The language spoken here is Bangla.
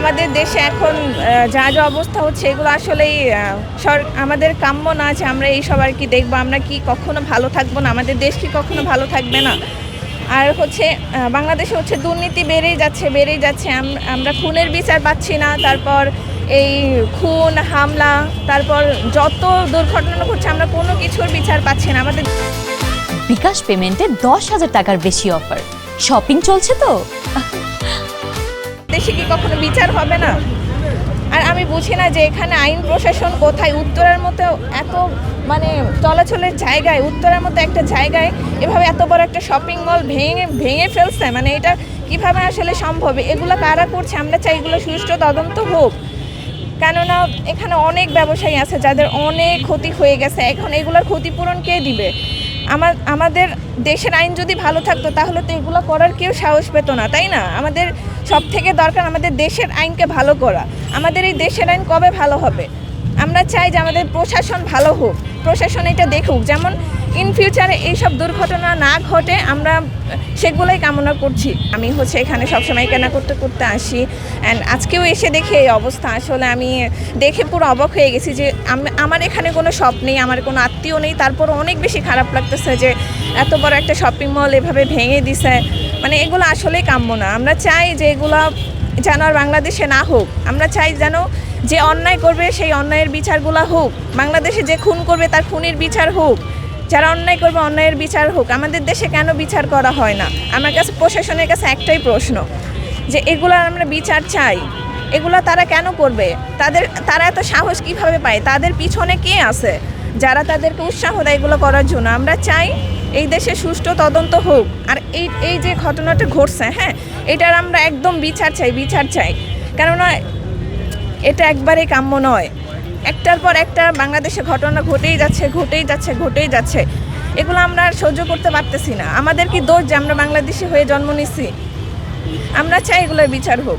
আমাদের দেশে এখন যা যা অবস্থা হচ্ছে এগুলো আসলেই আমাদের কাম্য না যে আমরা এইসব আর কি দেখবো। আমরা কি কখনো ভালো থাকবো না? আমাদের দেশ কি কখনো ভালো থাকবে না? আর হচ্ছে বাংলাদেশে হচ্ছে দুর্নীতি বেড়েই যাচ্ছে। আমরা খুনের বিচার পাচ্ছি না। তারপর এই খুন হামলা, তারপর যত দুর্ঘটনা ঘটছে আমরা কোনো কিছুর বিচার পাচ্ছি না। আমাদের বিকাশ পেমেন্টে 10,000 টাকার বেশি অফার, শপিং চলছে তো। দেশে কি কখনো বিচার হবে না? আর আমি বুঝি না যে এখানে আইন প্রশাসন কোথায়। উত্তরার মতো এত মানে চলাচলের জায়গায়, উত্তরার মতো একটা জায়গায় এভাবে এত বড় একটা শপিং মল ভেঙে ফেলছে, মানে এটা কিভাবে আসলে সম্ভব? এগুলো কারা করছে? আমরা চাই এগুলো সুষ্ঠু তদন্ত হোক, কেননা এখানে অনেক ব্যবসায়ী আছে যাদের অনেক ক্ষতি হয়ে গেছে। এখন এগুলোর ক্ষতিপূরণ কে দিবে? আমাদের দেশের আইন যদি ভালো থাকতো তাহলে তো এগুলো করার কেউ সাহস পেত না, তাই না? আমাদের সব থেকে দরকার আমাদের দেশের আইনকে ভালো করা। আমাদের এই দেশের আইন কবে ভালো হবে? আমরা চাই যে আমাদের প্রশাসন ভালো হোক, প্রশাসন এটা দেখুক, যেমন ইন ফিউচারে এইসব দুর্ঘটনা না ঘটে, আমরা সেগুলোই কামনা করছি। আমি হচ্ছে এখানে সবসময় কেনা করতে করতে আসি, অ্যান্ড আজকেও এসে দেখি এই অবস্থা। আসলে আমি দেখে পুরো অবাক হয়ে গেছি যে আমার এখানে কোনো শপ নেই, আমার কোনো আত্মীয় নেই, তারপর অনেক বেশি খারাপ লাগতেছে যে এত বড় একটা শপিং মল এভাবে ভেঙে দিছে। মানে এগুলো আসলেই কাম্য না। আমরা চাই যে এগুলো যেন আর বাংলাদেশে না হোক। আমরা চাই যেন যে অন্যায় করবে সেই অন্যায়ের বিচারগুলো হোক, বাংলাদেশে যে খুন করবে তার খুনের বিচার হোক, যারা অন্যায় করবে অন্যায়ের বিচার হোক। আমাদের দেশে কেন বিচার করা হয় না? আমার কাছে প্রশাসনের কাছে একটাই প্রশ্ন, যে এগুলার আমরা বিচার চাই। এগুলো তারা কেন করবে? তারা এত সাহস কিভাবে পায়? তাদের পিছনে কে আছে যারা তাদেরকে উৎসাহ দেয় এগুলো করার জন্য? আমরা চাই এই দেশে সুষ্ঠু তদন্ত হোক। আর এই যে ঘটনাটা ঘটছে, হ্যাঁ, এটার আমরা একদম বিচার চাই, কেননা এটা একবারেই কাম্য নয়। একটার পর একটা বাংলাদেশে ঘটনা ঘটেই যাচ্ছে। এগুলো আমরা আর সহ্য করতে পারতেছি না। আমাদের কি দোষ যে আমরা বাংলাদেশি হয়ে জন্ম নিছি? আমরা চাই এগুলোর বিচার হোক।